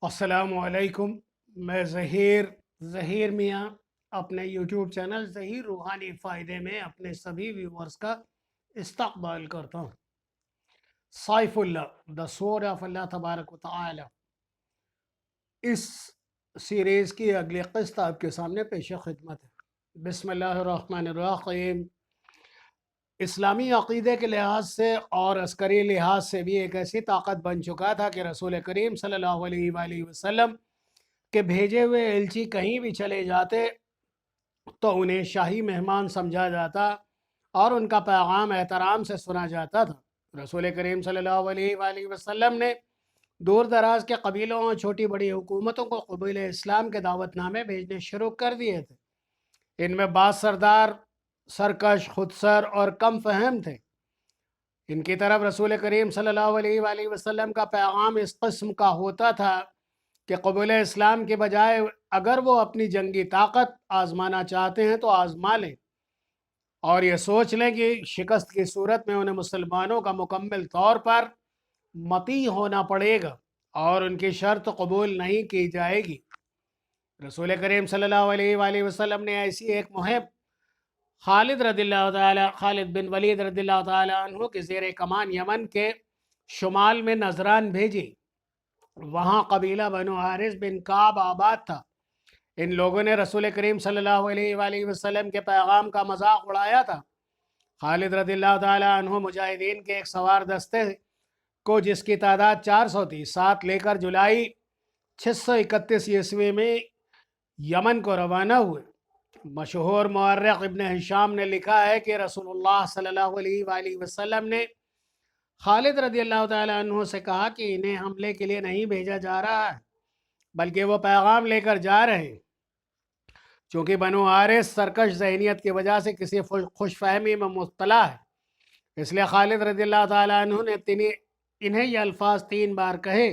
السلام علیکم۔ میں ظہیر میاں اپنے یوٹیوب چینل ظہیر روحانی فائدے میں اپنے سبھی ویورز کا استقبال کرتا ہوں۔ سائف اللہ دا سورڈ آف اللہ تبارک و تعالی، اس سیریز کی اگلی قسط آپ کے سامنے پیش خدمت ہے۔ بسم اللہ الرحمن الرحیم۔ اسلامی عقیدے کے لحاظ سے اور عسکری لحاظ سے بھی ایک ایسی طاقت بن چکا تھا کہ رسول کریم صلی اللہ علیہ وآلہ وسلم کہ بھیجے ہوئے ایلچی کہیں بھی چلے جاتے تو انہیں شاہی مہمان سمجھا جاتا اور ان کا پیغام احترام سے سنا جاتا تھا۔ رسول کریم صلی اللہ علیہ وآلہ وسلم نے دور دراز کے قبیلوں اور چھوٹی بڑی حکومتوں کو قبول اسلام کے دعوت نامے بھیجنے شروع کر دیے تھے۔ ان میں بعض سردار سرکش، خودسر اور کم فہم تھے۔ ان کی طرف رسول کریم صلی اللہ علیہ وآلہ وسلم کا پیغام اس قسم کا ہوتا تھا کہ قبول اسلام کے بجائے اگر وہ اپنی جنگی طاقت آزمانا چاہتے ہیں تو آزما لیں، اور یہ سوچ لیں کہ شکست کی صورت میں انہیں مسلمانوں کا مکمل طور پر مطیع ہونا پڑے گا اور ان کی شرط قبول نہیں کی جائے گی۔ رسول کریم صلی اللہ علیہ وآلہ وسلم نے ایسی ایک مہم خالد بن ولید رضی اللہ تعالیٰ عنہ کے زیر کمان یمن کے شمال میں نذران بھیجی۔ وہاں قبیلہ بنو حارث بن کعب آباد تھا۔ ان لوگوں نے رسول کریم صلی اللہ علیہ وآلہ وسلم کے پیغام کا مذاق اڑایا تھا۔ خالد رضی اللہ تعالیٰ عنہ مجاہدین کے ایک سوار دستے کو، جس کی تعداد 400 تھی، ساتھ لے کر جولائی 631 عیسوی میں یمن کو روانہ ہوئے۔ مشہور مورخ ابن ہشام نے لکھا ہے کہ رسول اللہ صلی اللہ علیہ وآلہ وسلم نے خالد رضی اللہ تعالیٰ عنہ سے کہا کہ انہیں حملے کے لیے نہیں بھیجا جا رہا ہے، بلکہ وہ پیغام لے کر جا رہے ہیں۔ چونکہ بنو حارث سرکش ذہنیت کی وجہ سے کسی خوش فہمی میں مبتلا ہے، اس لیے خالد رضی اللہ تعالیٰ عنہ نے انہیں یہ الفاظ 3 بار کہے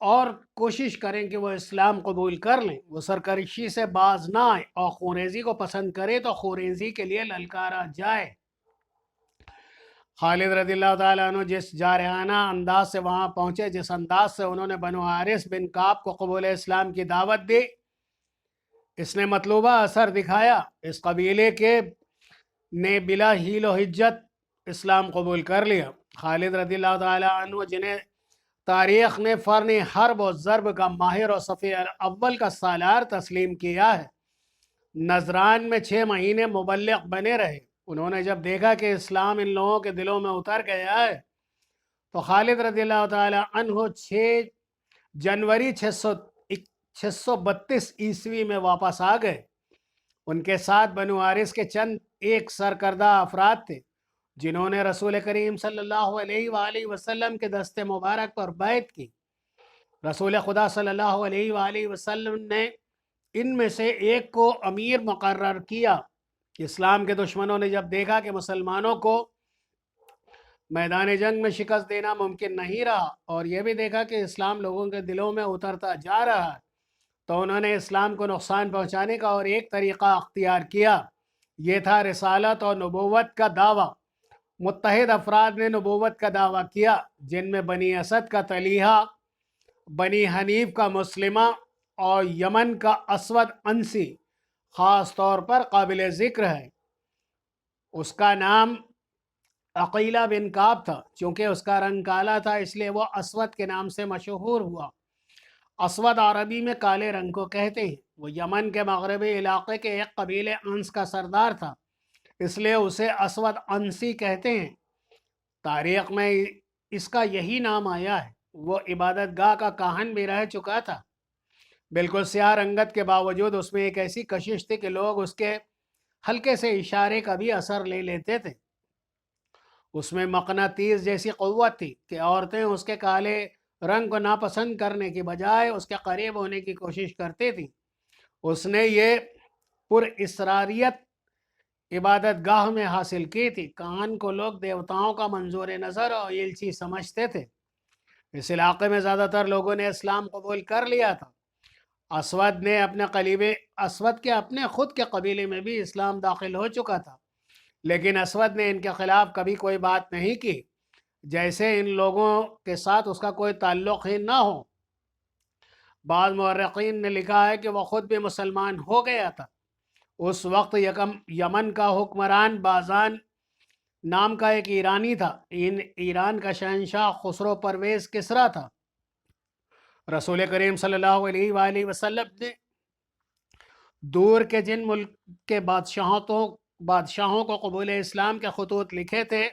اور کوشش کریں کہ وہ اسلام قبول کر لیں۔ وہ سرکشی سے باز نہ آئے اور خوریزی کو پسند کرے تو خوریزی کے لیے للکارا جائے۔ خالد رضی اللہ تعالیٰ عنہ جس جارحانہ انداز سے وہاں پہنچے، جس انداز سے انہوں نے بنو حارث بن کعب کو قبول اسلام کی دعوت دی، اس نے مطلوبہ اثر دکھایا۔ اس قبیلے کے نے بلا حیل و حجت اسلام قبول کر لیا۔ خالد رضی اللہ تعالیٰ عنہ، جنہیں تاریخ نے فرن حرب و ضرب کا ماہر اور صفی اول کا سالار تسلیم کیا ہے، نذران میں 6 مہینے مبلغ بنے رہے۔ انہوں نے جب دیکھا کہ اسلام ان لوگوں کے دلوں میں اتر گیا ہے تو خالد رضی اللہ تعالیٰ عنہ 6 جنوری 632 عیسوی میں واپس آ گئے۔ ان کے ساتھ بنو حارث کے چند ایک سرکردہ افراد تھے جنہوں نے رسول کریم صلی اللہ علیہ وآلہ وسلم کے دست مبارک پر بیعت کی۔ رسول خدا صلی اللہ علیہ وآلہ وسلم نے ان میں سے ایک کو امیر مقرر کیا۔ اسلام کے دشمنوں نے جب دیکھا کہ مسلمانوں کو میدان جنگ میں شکست دینا ممکن نہیں رہا اور یہ بھی دیکھا کہ اسلام لوگوں کے دلوں میں اترتا جا رہا ہے، تو انہوں نے اسلام کو نقصان پہنچانے کا اور ایک طریقہ اختیار کیا۔ یہ تھا رسالت اور نبوت کا دعویٰ۔ متحد افراد نے نبوت کا دعویٰ کیا، جن میں بنی اسد کا طلیحہ، بنی حنیف کا مسلمہ اور یمن کا اسود انسی خاص طور پر قابل ذکر ہے۔ اس کا نام عقیلہ بن کعب تھا۔ چونکہ اس کا رنگ کالا تھا اس لیے وہ اسود کے نام سے مشہور ہوا۔ اسود عربی میں کالے رنگ کو کہتے ہیں۔ وہ یمن کے مغربی علاقے کے ایک قبیلے انس کا سردار تھا، اس لیے اسے اسود انسی کہتے ہیں۔ تاریخ میں اس کا یہی نام آیا ہے۔ وہ عبادت گاہ کا کاہن بھی رہ چکا تھا۔ بالکل سیاہ رنگت کے باوجود اس میں ایک ایسی کشش تھی کہ لوگ اس کے ہلکے سے اشارے کا بھی اثر لے لیتے تھے۔ اس میں مقناطیس جیسی قوت تھی کہ عورتیں اس کے کالے رنگ کو ناپسند کرنے کی بجائے اس کے قریب ہونے کی کوشش کرتی تھیں۔ اس نے یہ پر اسراریت عبادت گاہ میں حاصل کی تھی۔ کان کو لوگ دیوتاؤں کا منظور نظر اور ایلچی سمجھتے تھے۔ اس علاقے میں زیادہ تر لوگوں نے اسلام قبول کر لیا تھا۔ اسود کے اپنے خود کے قبیلے میں بھی اسلام داخل ہو چکا تھا، لیکن اسود نے ان کے خلاف کبھی کوئی بات نہیں کی، جیسے ان لوگوں کے ساتھ اس کا کوئی تعلق ہی نہ ہو۔ بعض مورخین نے لکھا ہے کہ وہ خود بھی مسلمان ہو گیا تھا۔ اس وقت یمن کا حکمران بازان نام کا ایک ایرانی تھا۔ ایران کا شہنشاہ خسرو پرویز کسریٰ تھا۔ رسول کریم صلی اللہ علیہ وآلہ وسلم نے دور کے جن ملک کے بادشاہوں کو قبول اسلام کے خطوط لکھے تھے،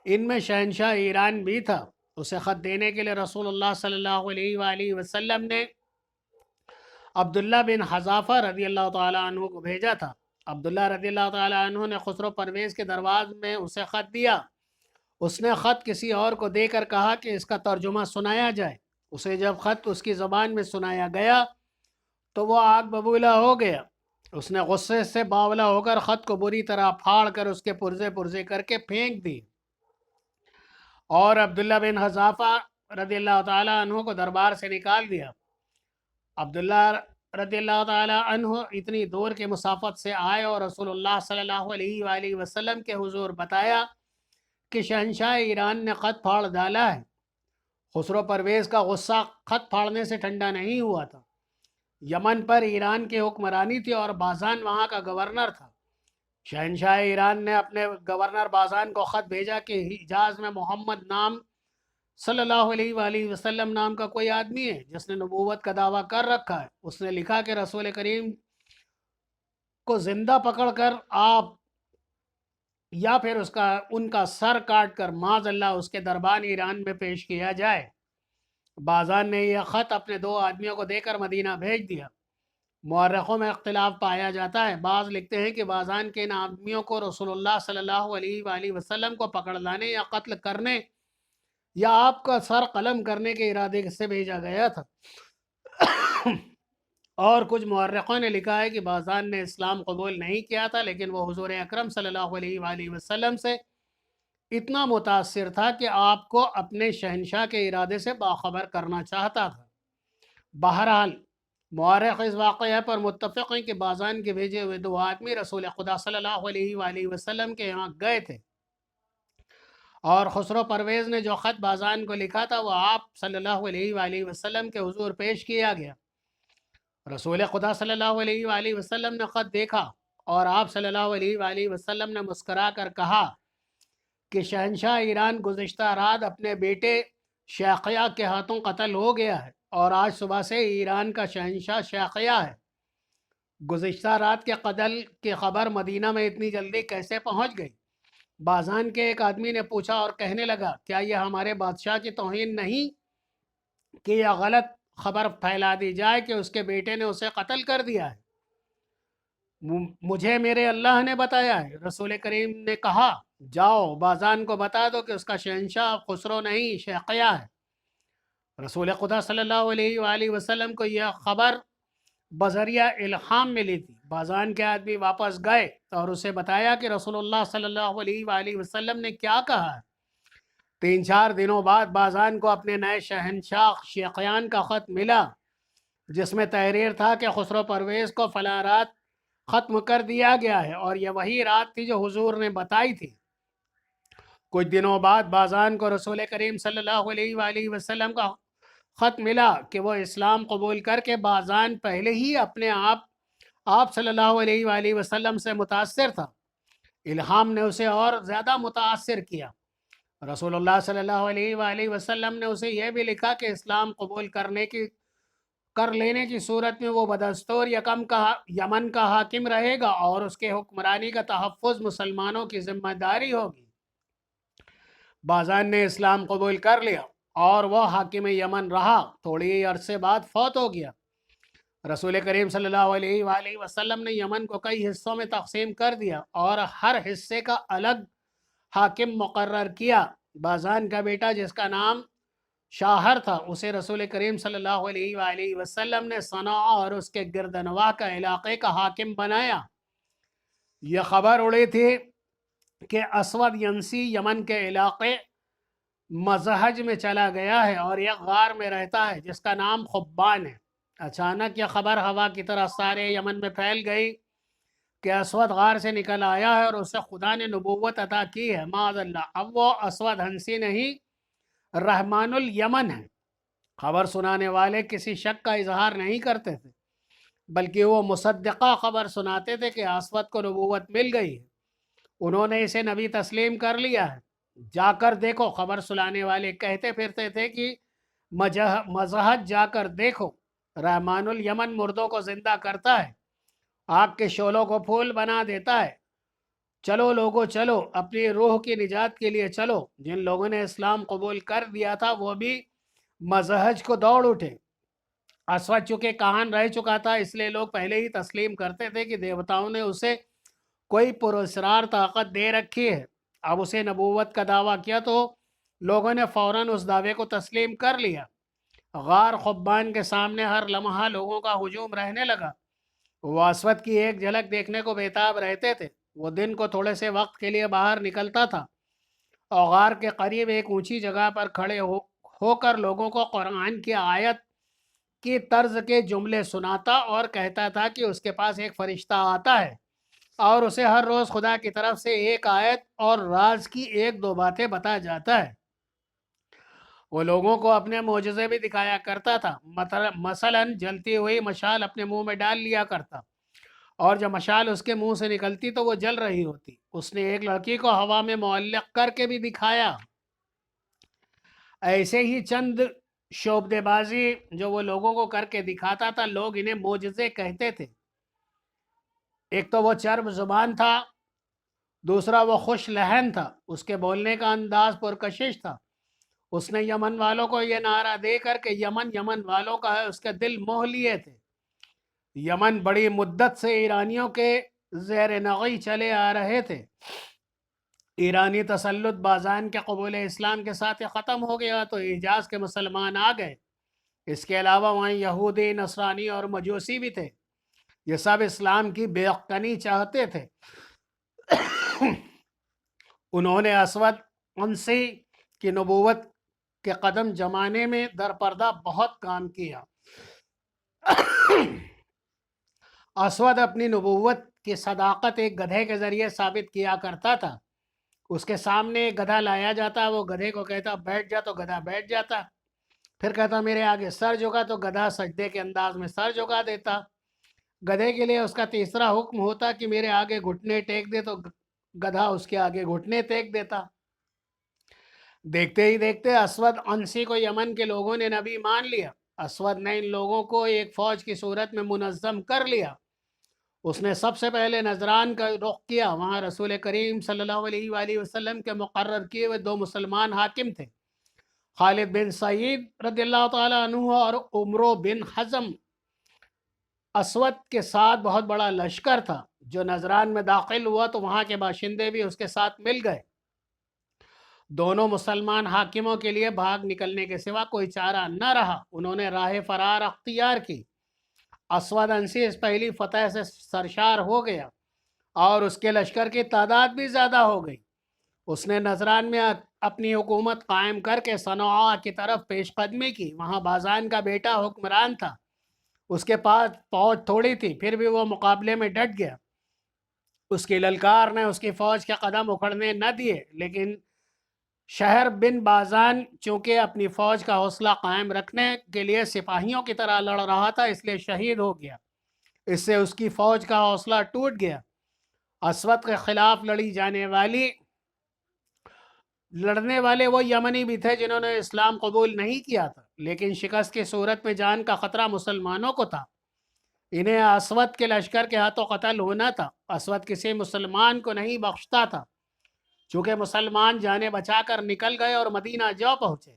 ان میں شہنشاہ ایران بھی تھا۔ اسے خط دینے کے لیے رسول اللہ صلی اللہ علیہ وآلہ وسلم نے عبداللہ بن حذافہ رضی اللہ تعالیٰ عنہ کو بھیجا تھا۔ عبداللہ رضی اللہ تعالیٰ عنہ نے خسرو پرویز کے دربار میں اسے خط دیا۔ اس نے خط کسی اور کو دے کر کہا کہ اس کا ترجمہ سنایا جائے۔ اسے جب خط اس کی زبان میں سنایا گیا تو وہ آگ ببولا ہو گیا۔ اس نے غصے سے باولا ہو کر خط کو بری طرح پھاڑ کر اس کے پرزے پرزے کر کے پھینک دی، اور عبداللہ بن حذافہ رضی اللہ تعالیٰ عنہ کو دربار سے نکال دیا۔ عبداللہ رضی اللہ تعالیٰ عنہ اتنی دور کے مسافت سے آئے اور رسول اللہ صلی اللہ علیہ وآلہ وسلم کے حضور بتایا کہ شہنشاہ ایران نے خط پھاڑ ڈالا ہے۔ خسرو پرویز کا غصہ خط پھاڑنے سے ٹھنڈا نہیں ہوا تھا۔ یمن پر ایران کی حکمرانی تھی اور بازان وہاں کا گورنر تھا۔ شہنشاہ ایران نے اپنے گورنر بازان کو خط بھیجا کہ حجاز میں محمد نام صلی اللہ علیہ وآلہ وسلم نام کا کوئی آدمی ہے جس نے نبوت کا دعویٰ کر رکھا ہے۔ اس نے لکھا کہ رسول کریم کو زندہ پکڑ کر آپ یا پھر ان کا سر کاٹ کر معاذ اللہ اس کے دربار ایران میں پیش کیا جائے۔ بازان نے یہ خط اپنے 2 آدمیوں کو دے کر مدینہ بھیج دیا۔ مورخوں میں اختلاف پایا جاتا ہے۔ بعض لکھتے ہیں کہ بازان کے ان آدمیوں کو رسول اللہ صلی اللہ علیہ وآلہ وسلم کو پکڑ لانے یا قتل کرنے یا آپ کا سر قلم کرنے کے ارادے سے بھیجا گیا تھا، اور کچھ مورخوں نے لکھا ہے کہ بازان نے اسلام قبول نہیں کیا تھا، لیکن وہ حضور اکرم صلی اللہ علیہ وآلہ وسلم سے اتنا متاثر تھا کہ آپ کو اپنے شہنشاہ کے ارادے سے باخبر کرنا چاہتا تھا۔ بہرحال مورخ اس واقعہ پر متفق ہیں کہ بازان کے بھیجے ہوئے 2 آدمی رسول خدا صلی اللہ علیہ وآلہ وسلم کے یہاں گئے تھے، اور خسرو پرویز نے جو خط بازان کو لکھا تھا وہ آپ صلی اللہ علیہ وآلہ وسلم کے حضور پیش کیا گیا۔ رسول خدا صلی اللہ علیہ وآلہ وسلم نے خط دیکھا اور آپ صلی اللہ علیہ وآلہ وسلم نے مسکرا کر کہا کہ شہنشاہ ایران گزشتہ رات اپنے بیٹے شیخیہ کے ہاتھوں قتل ہو گیا ہے، اور آج صبح سے ایران کا شہنشاہ شیخیہ ہے۔ گزشتہ رات کے قتل کی خبر مدینہ میں اتنی جلدی کیسے پہنچ گئی؟ بازان کے ایک آدمی نے پوچھا اور کہنے لگا، کیا یہ ہمارے بادشاہ کی توہین نہیں کہ یہ غلط خبر پھیلا دی جائے کہ اس کے بیٹے نے اسے قتل کر دیا ہے؟ مجھے میرے اللہ نے بتایا ہے۔ رسول کریم نے کہا، جاؤ بازان کو بتا دو کہ اس کا شہنشاہ خسرو نہیں شیخیہ ہے۔ رسول خدا صلی اللہ علیہ وآلہ وسلم کو یہ خبر بذریعہ الہام ملی تھی۔ بازان کے آدمی واپس گئے اور اسے بتایا کہ رسول اللہ صلی اللہ علیہ وآلہ وسلم نے کیا کہا ہے۔ 3-4 دنوں بعد بازان کو اپنے نئے شہنشاہ شیخیان کا خط ملا، جس میں تحریر تھا کہ خسرو پرویز کو فلاں رات ختم کر دیا گیا ہے، اور یہ وہی رات تھی جو حضور نے بتائی تھی۔ کچھ دنوں بعد بازان کو رسول کریم صلی اللہ علیہ وآلہ وسلم کا خط ملا کہ وہ اسلام قبول کر کے بازان پہلے ہی اپنے آپ صلی اللہ علیہ وآلہ وسلم سے متاثر تھا۔ الہام نے اسے اور زیادہ متاثر کیا۔ رسول اللہ صلی اللہ علیہ وآلہ وسلم نے اسے یہ بھی لکھا کہ اسلام قبول کر لینے کی صورت میں وہ بدستور یمن کا حاکم رہے گا، اور اس کے حکمرانی کا تحفظ مسلمانوں کی ذمہ داری ہوگی۔ بازان نے اسلام قبول کر لیا اور وہ حاکم یمن رہا۔ تھوڑی ہی عرصے بعد فوت ہو گیا۔ رسول کریم صلی اللہ علیہ وآلہ وسلم نے یمن کو کئی حصوں میں تقسیم کر دیا اور ہر حصے کا الگ حاکم مقرر کیا۔ بازان کا بیٹا جس کا نام شاہر تھا، اسے رسول کریم صلی اللہ علیہ وآلہ وسلم نے صنعاء اور اس کے گردنواح کا علاقے کا حاکم بنایا۔ یہ خبر اڑی تھی کہ اسود ینسی یمن کے علاقے مزہج میں چلا گیا ہے اور ایک غار میں رہتا ہے جس کا نام خبان ہے۔ اچانک یہ خبر ہوا کی طرح سارے یمن میں پھیل گئی کہ اسود غار سے نکل آیا ہے اور اسے خدا نے نبوت عطا کی ہے۔ معاذ اللہ، اب وہ اسود ہنسی نہیں، رحمان الیمن ہے۔ خبر سنانے والے کسی شک کا اظہار نہیں کرتے تھے، بلکہ وہ مصدقہ خبر سناتے تھے کہ اسود کو نبوت مل گئی ہے، انہوں نے اسے نبی تسلیم کر لیا ہے، جا کر دیکھو۔ خبر سنانے والے کہتے پھرتے تھے کہ مذہب جا کر دیکھو، رحمان الیمن مردوں کو زندہ کرتا ہے، آگ کے شعلوں کو پھول بنا دیتا ہے۔ چلو لوگو چلو، اپنی روح کی نجات کے لیے چلو۔ جن لوگوں نے اسلام قبول کر دیا تھا وہ بھی مذہب کو دوڑ اٹھے۔ اسود چونکہ کہان رہ چکا تھا، اس لیے لوگ پہلے ہی تسلیم کرتے تھے کہ دیوتاؤں نے اسے کوئی پراسرار طاقت دے رکھی ہے۔ اب اسے نبوت کا دعویٰ کیا تو لوگوں نے فوراً اس دعوے کو تسلیم کر لیا۔ غار خبان کے سامنے ہر لمحہ لوگوں کا ہجوم رہنے لگا۔ وہ اسود کی ایک جھلک دیکھنے کو بےتاب رہتے تھے۔ وہ دن کو تھوڑے سے وقت کے لیے باہر نکلتا تھا اور غار کے قریب ایک اونچی جگہ پر کھڑے ہو کر لوگوں کو قرآن کی آیت کی طرز کے جملے سناتا اور کہتا تھا کہ اس کے پاس ایک فرشتہ آتا ہے اور اسے ہر روز خدا کی طرف سے ایک آیت اور راز کی ایک دو باتیں بتا جاتا ہے۔ وہ لوگوں کو اپنے معجزے بھی دکھایا کرتا تھا، مثلاً جلتی ہوئی مشال اپنے منہ میں ڈال لیا کرتا، اور جب مشال اس کے منہ سے نکلتی تو وہ جل رہی ہوتی۔ اس نے ایک لڑکی کو ہوا میں معلق کر کے بھی دکھایا۔ ایسے ہی چند شعبدے بازی جو وہ لوگوں کو کر کے دکھاتا تھا، لوگ انہیں معجزے کہتے تھے۔ ایک تو وہ چرب زبان تھا، دوسرا وہ خوش لہن تھا، اس کے بولنے کا انداز پرکشش تھا۔ اس نے یمن والوں کو یہ نعرہ دے کر کہ یمن یمن والوں کا ہے، اس کے دل موہ لیے تھے۔ یمن بڑی مدت سے ایرانیوں کے زیر نغی چلے آ رہے تھے۔ ایرانی تسلط بازان کے قبول اسلام کے ساتھ ختم ہو گیا تو حجاز کے مسلمان آ گئے۔ اس کے علاوہ وہاں یہودی، نصرانی اور مجوسی بھی تھے۔ یہ سب اسلام کی بے یقینی چاہتے تھے۔ انہوں نے اسود عنسی کی نبوت کے قدم جمانے میں در پردہ بہت کام کیا۔ اسود اپنی نبوت کی صداقت ایک گدھے کے ذریعے ثابت کیا کرتا تھا۔ اس کے سامنے ایک گدھا لایا جاتا، وہ گدھے کو کہتا بیٹھ جا تو گدھا بیٹھ جاتا، پھر کہتا میرے آگے سر جھکا تو گدھا سجدے کے انداز میں سر جھکا دیتا۔ گدھے کے لیے اس کا تیسرا حکم ہوتا کہ میرے آگے گھٹنے ٹیک دے تو گدھا اس کے آگے گھٹنے ٹیک دیتا۔ دیکھتے ہی دیکھتے اسود عنسی کو یمن کے لوگوں نے نبی مان لیا۔ اسود نے ان لوگوں کو ایک فوج کی صورت میں منظم کر لیا۔ اس نے سب سے پہلے نجران کا رخ کیا۔ وہاں رسول کریم صلی اللہ علیہ وآلہ وسلم کے مقرر کیے ہوئے دو مسلمان حاکم تھے، خالد بن سعید رضی اللہ تعالیٰ عنہ اور عمرو بن حزم۔ اسود کے ساتھ بہت بڑا لشکر تھا۔ جو نجران میں داخل ہوا تو وہاں کے باشندے بھی اس کے ساتھ مل گئے۔ دونوں مسلمان حاکموں کے لیے بھاگ نکلنے کے سوا کوئی چارہ نہ رہا۔ انہوں نے راہ فرار اختیار کی۔ اسود عنسی اس پہلی فتح سے سرشار ہو گیا اور اس کے لشکر کی تعداد بھی زیادہ ہو گئی۔ اس نے نجران میں اپنی حکومت قائم کر کے صنعاء کی طرف پیش قدمی کی۔ وہاں بازان کا بیٹا حکمران تھا، اس کے پاس فوج تھوڑی تھی، پھر بھی وہ مقابلے میں ڈٹ گیا۔ اس کی للکار نے اس کی فوج کے قدم اکھڑنے نہ دیے، لیکن شہر بن بازان چونکہ اپنی فوج کا حوصلہ قائم رکھنے کے لیے سپاہیوں کی طرح لڑ رہا تھا، اس لیے شہید ہو گیا۔ اس سے اس کی فوج کا حوصلہ ٹوٹ گیا۔ اسود کے خلاف لڑنے والے وہ یمنی بھی تھے جنہوں نے اسلام قبول نہیں کیا تھا، لیکن شکست کی صورت میں جان کا خطرہ مسلمانوں کو تھا۔ انہیں اسود کے لشکر کے ہاتھوں قتل ہونا تھا۔ اسود کسی مسلمان کو نہیں بخشتا تھا۔ چونکہ مسلمان جانے بچا کر نکل گئے اور مدینہ جا پہنچے،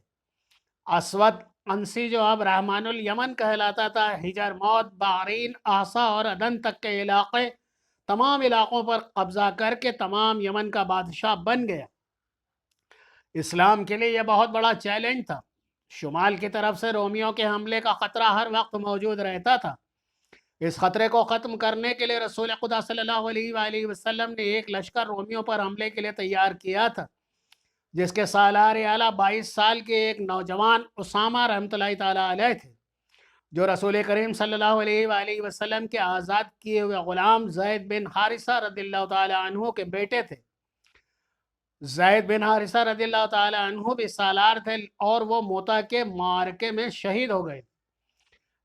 اسود عنسی جو اب رحمان الیمن کہلاتا تھا، حجر موت، بحرین، احسا اور عدن تک کے تمام علاقوں پر قبضہ کر کے تمام یمن کا بادشاہ بن گیا۔ اسلام کے لیے یہ بہت بڑا چیلنج تھا۔ شمال کی طرف سے رومیوں کے حملے کا خطرہ ہر وقت موجود رہتا تھا۔ اس خطرے کو ختم کرنے کے لیے رسول خدا صلی اللہ علیہ وآلہ وسلم نے ایک لشکر رومیوں پر حملے کے لیے تیار کیا تھا، جس کے سالار اعلیٰ 22 سال کے ایک نوجوان اسامہ رحمۃ اللہ تعالیٰ علیہ تھے، جو رسول کریم صلی اللہ علیہ وآلہ وسلم کے آزاد کیے ہوئے غلام زید بن حارثہ رضی اللہ تعالیٰ عنہ کے بیٹے تھے۔ زید بن حارثہ رضی اللہ تعالی عنہ بھی سالار تھے اور وہ موتا کے معرکے میں شہید ہو گئے۔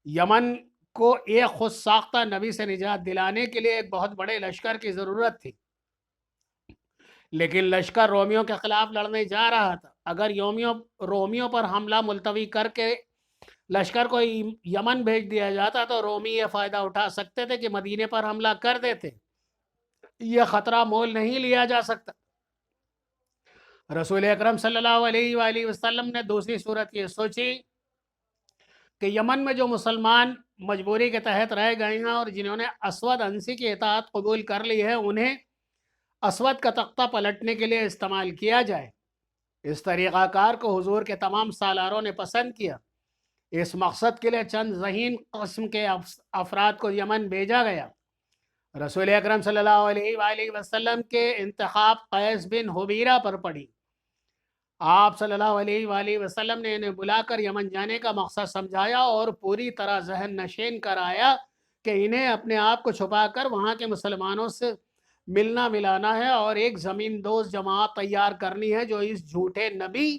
یمن کو ایک خود ساختہ نبی سے نجات دلانے کے لیے ایک بہت بڑے لشکر کی ضرورت تھی، لیکن لشکر رومیوں کے خلاف لڑنے جا رہا تھا۔ اگر رومیوں پر حملہ ملتوی کر کے لشکر کو یمن بھیج دیا جاتا تو رومی یہ فائدہ اٹھا سکتے تھے کہ مدینے پر حملہ کر دیتے۔ یہ خطرہ مول نہیں لیا جا سکتا۔ رسول اکرم صلی اللہ علیہ وآلہ وسلم نے دوسری صورت یہ سوچی کہ یمن میں جو مسلمان مجبوری کے تحت رہ گئے ہیں اور جنہوں نے اسود انسی کی اطاعت قبول کر لی ہے، انہیں اسود کا تختہ پلٹنے کے لیے استعمال کیا جائے۔ اس طریقہ کار کو حضور کے تمام سالاروں نے پسند کیا۔ اس مقصد کے لیے چند ذہین قسم کے افراد کو یمن بھیجا گیا۔ رسول اکرم صلی اللہ علیہ وآلہ وسلم کے انتخاب قیس بن حبیرہ پر پڑی۔ آپ صلی اللہ علیہ وآلہ وسلم نے انہیں بلا کر یمن جانے کا مقصد سمجھایا اور پوری طرح ذہن نشین کرایا کہ انہیں اپنے آپ کو چھپا کر وہاں کے مسلمانوں سے ملنا ملانا ہے اور ایک زمین دوز جماعت تیار کرنی ہے جو اس جھوٹے نبی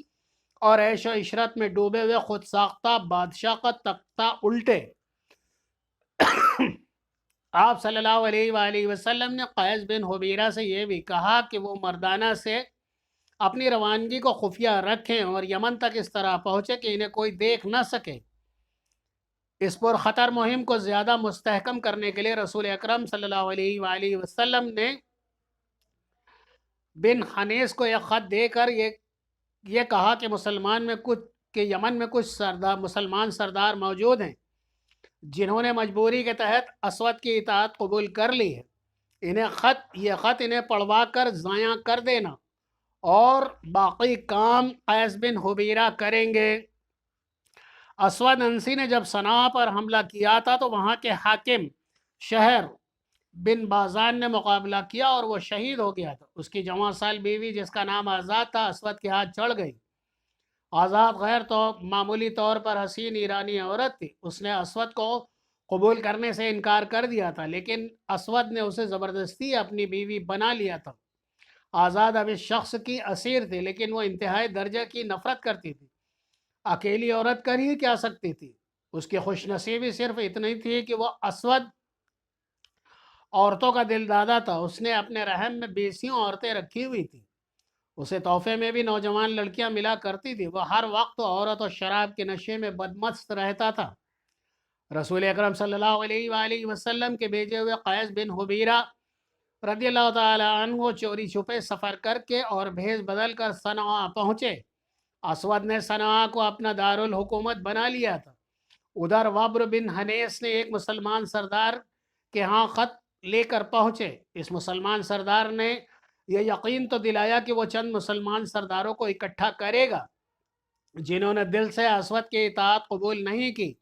اور عیش و عشرت میں ڈوبے ہوئے خود ساختہ بادشاہ کا تختہ الٹے۔ آپ صلی اللہ علیہ وآلہ وسلم نے قیس بن حبیرہ سے یہ بھی کہا کہ وہ مردانہ سے اپنی روانگی کو خفیہ رکھیں اور یمن تک اس طرح پہنچے کہ انہیں کوئی دیکھ نہ سکے۔ اس پر خطر مہم کو زیادہ مستحکم کرنے کے لیے رسول اکرم صلی اللہ علیہ وآلہ وسلم نے بن حنیس کو ایک خط دے کر یہ کہا کہ یمن میں کچھ مسلمان سردار موجود ہیں جنہوں نے مجبوری کے تحت اسود کی اطاعت قبول کر لی ہے۔ یہ خط انہیں پڑھوا کر ضائع کر دینا اور باقی کام قیس بن حبیرہ کریں گے۔ اسود انسی نے جب صنعاء پر حملہ کیا تھا تو وہاں کے حاکم شہر بن بازان نے مقابلہ کیا اور وہ شہید ہو گیا تھا۔ اس کی جوان سال بیوی جس کا نام آزاد تھا اسود کے ہاتھ چڑھ گئی۔ آزاد غیر معمولی طور پر حسین ایرانی عورت تھی۔ اس نے اسود کو قبول کرنے سے انکار کر دیا تھا، لیکن اسود نے اسے زبردستی اپنی بیوی بنا لیا تھا۔ آزاد اب اس شخص کی اسیر تھی، لیکن وہ انتہائی درجے کی نفرت کرتی تھی۔ اکیلی عورت کر ہی کیا سکتی تھی؟ اس کی خوش نصیبی صرف اتنی تھی کہ وہ اسود عورتوں کا دل دادا تھا۔ اس نے اپنے رحم میں 20 عورتیں رکھی ہوئی تھی۔ اسے تحفے میں بھی نوجوان لڑکیاں ملا کرتی تھی۔ وہ ہر وقت عورت اور شراب کے نشے میں بدمست رہتا تھا۔ رسول اکرم صلی اللہ علیہ وآلہ وسلم کے بھیجے ہوئے قیس بن حبیرہ رضی اللہ تعالی عنہ چوری چھپے سفر کر کے اور بھیس بدل کر صنعاء پہنچے۔ اسود نے صنعاء کو اپنا دارالحکومت بنا لیا تھا۔ ادھر وبر بن حنیس نے ایک مسلمان سردار کے ہاں خط لے کر پہنچے۔ اس مسلمان سردار نے یہ یقین تو دلایا کہ وہ چند مسلمان سرداروں کو اکٹھا کرے گا جنہوں نے دل سے اسود کی اطاعت قبول نہیں کی،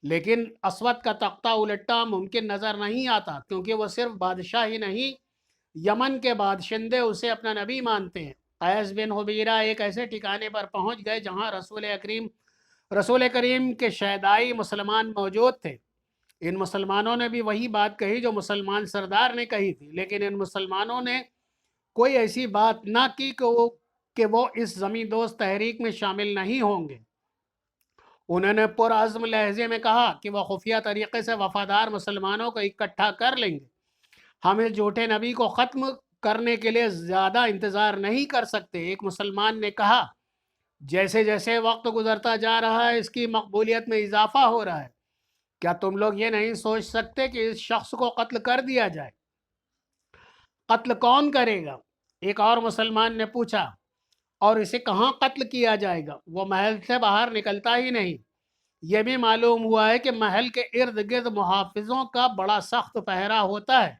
لیکن اسود کا تختہ الٹنا ممکن نظر نہیں آتا کیونکہ وہ صرف بادشاہ ہی نہیں، یمن کے باشندے اسے اپنا نبی مانتے ہیں۔ قیس بن حبیرہ ایک ایسے ٹھکانے پر پہنچ گئے جہاں رسول کریم کے شہدائی مسلمان موجود تھے۔ ان مسلمانوں نے بھی وہی بات کہی جو مسلمان سردار نے کہی تھی، لیکن ان مسلمانوں نے کوئی ایسی بات نہ کی کہ وہ اس زمین دوست تحریک میں شامل نہیں ہوں گے۔ انہوں نے پرعزم لہجے میں کہا کہ وہ خفیہ طریقے سے وفادار مسلمانوں کو اکٹھا کر لیں گے۔ ہم اس جھوٹے نبی کو ختم کرنے کے لیے زیادہ انتظار نہیں کر سکتے۔ ایک مسلمان نے کہا، جیسے جیسے وقت گزرتا جا رہا ہے اس کی مقبولیت میں اضافہ ہو رہا ہے۔ کیا تم لوگ یہ نہیں سوچ سکتے کہ اس شخص کو قتل کر دیا جائے؟ قتل کون کرے گا؟ ایک اور مسلمان نے پوچھا، اور اسے کہاں قتل کیا جائے گا؟ وہ محل سے باہر نکلتا ہی نہیں۔ یہ بھی معلوم ہوا ہے کہ محل کے ارد گرد محافظوں کا بڑا سخت پہرا ہوتا ہے۔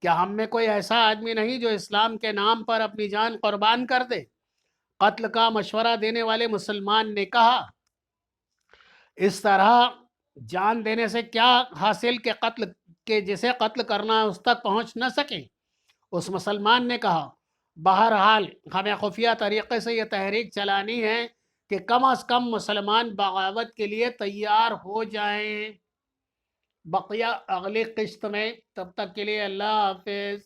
کیا ہم میں کوئی ایسا آدمی نہیں جو اسلام کے نام پر اپنی جان قربان کر دے؟ قتل کا مشورہ دینے والے مسلمان نے کہا، اس طرح جان دینے سے کیا حاصل کہ جسے قتل کرنا اس تک پہنچ نہ سکے؟ اس مسلمان نے کہا، بہرحال ہمیں خفیہ طریقے سے یہ تحریک چلانی ہے کہ کم از کم مسلمان بغاوت کے لیے تیار ہو جائیں۔ بقیہ اگلی قسط میں، تب تک کے لیے اللہ حافظ۔